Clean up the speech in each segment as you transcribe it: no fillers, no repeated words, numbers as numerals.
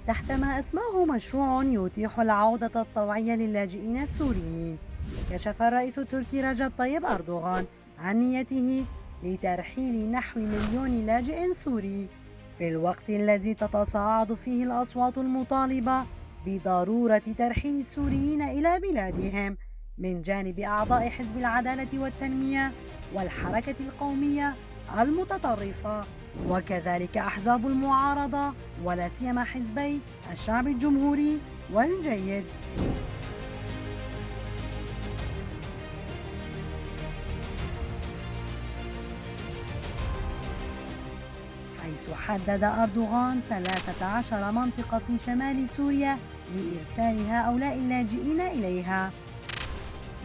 تحت ما أسماه مشروع يتيح العودة الطوعية للاجئين السوريين. كشف الرئيس التركي رجب طيب أردوغان عن نيته لترحيل نحو مليون لاجئ سوري، في الوقت الذي تتصاعد فيه الأصوات المطالبة بضرورة ترحيل السوريين إلى بلادهم من جانب أعضاء حزب العدالة والتنمية والحركة القومية المتطرفة، وكذلك أحزاب المعارضة ولا سيما حزبي الشعب الجمهوري والجيد. حيث حدد أردوغان 13 منطقة في شمال سوريا لإرسال هؤلاء اللاجئين إليها،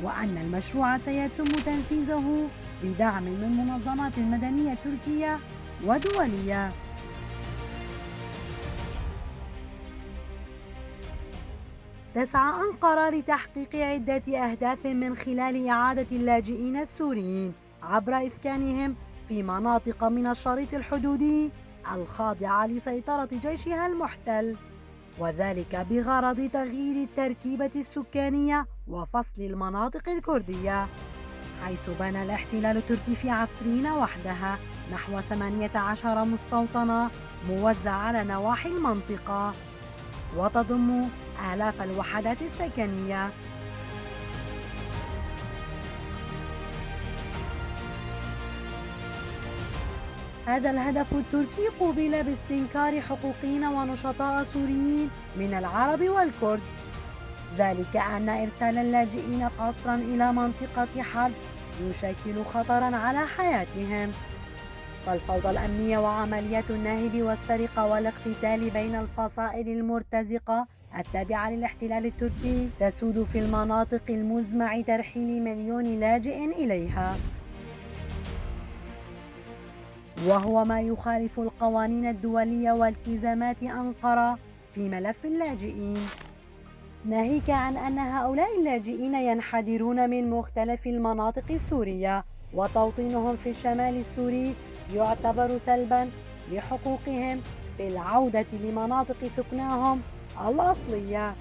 وأن المشروع سيتم تنفيذه بدعم من منظمات مدنية تركية ودولية. تسعى أنقرة لتحقيق عدة أهداف من خلال إعادة اللاجئين السوريين عبر إسكانهم في مناطق من الشريط الحدودي الخاضعة لسيطرة جيشها المحتل، وذلك بغرض تغيير التركيبة السكانية وفصل المناطق الكردية، حيث بنى الاحتلال التركي في عفرين وحدها نحو 18 مستوطنة موزعة على نواحي المنطقة، وتضم آلاف الوحدات السكنية. هذا الهدف التركي قوبل باستنكار حقوقيين ونشطاء سوريين من العرب والكرد، ذلك أن إرسال اللاجئين قسرا إلى منطقة حرب يشكل خطرا على حياتهم، فالفوضى الأمنية وعمليات النهب والسرقة والاقتتال بين الفصائل المرتزقة التابعة للاحتلال التركي تسود في المناطق المزمع ترحيل مليون لاجئ إليها، وهو ما يخالف القوانين الدولية والتزامات أنقرة في ملف اللاجئين، ناهيك عن أن هؤلاء اللاجئين ينحدرون من مختلف المناطق السورية، وتوطينهم في الشمال السوري يعتبر سلبا لحقوقهم في العودة لمناطق سكناهم الأصلية.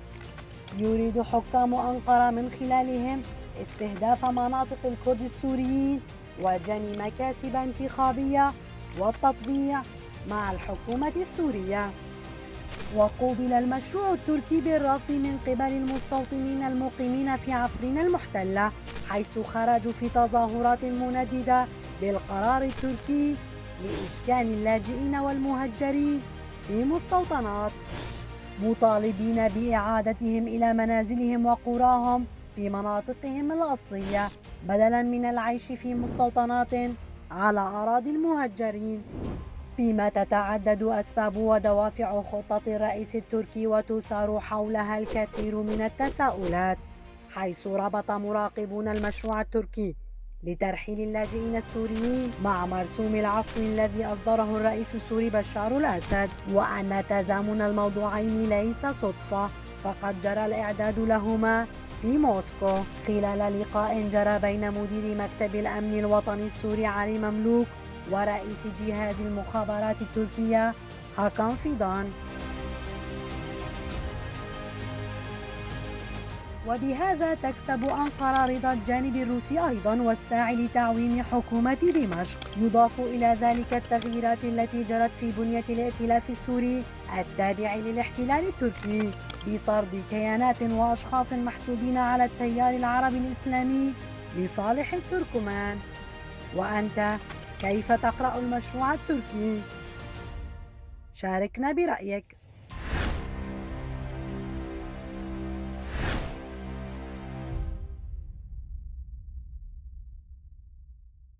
يريد حكام أنقرة من خلالهم استهداف مناطق الكرد السوريين وجني مكاسب انتخابية والتطبيع مع الحكومة السورية. وقوبل المشروع التركي بالرفض من قبل المستوطنين المقيمين في عفرين المحتلة، حيث خرجوا في تظاهرات منددة بالقرار التركي لإسكان اللاجئين والمهجرين في مستوطنات، مطالبين بإعادتهم إلى منازلهم وقراهم في مناطقهم الأصلية بدلاً من العيش في مستوطنات على أراضي المهجرين، فيما تتعدد أسباب ودوافع خطة الرئيس التركي وتثار حولها الكثير من التساؤلات، حيث ربط مراقبون المشروع التركي لترحيل اللاجئين السوريين مع مرسوم العفو الذي أصدره الرئيس السوري بشار الأسد، وأن تزامن الموضوعين ليس صدفة، فقد جرى الإعداد لهما في موسكو خلال لقاء جرى بين مدير مكتب الأمن الوطني السوري علي مملوك ورئيس جهاز المخابرات التركية هاكان فيدان. وبهذا تكسب أنقرة رضا الجانب الروسي أيضا والساعي لتعويم حكومة دمشق، يضاف إلى ذلك التغييرات التي جرت في بنية الائتلاف السوري التابع للاحتلال التركي بطرد كيانات وأشخاص محسوبين على التيار العربي الإسلامي لصالح التركمان. وأنت كيف تقرأ المشروع التركي؟ شاركنا برأيك.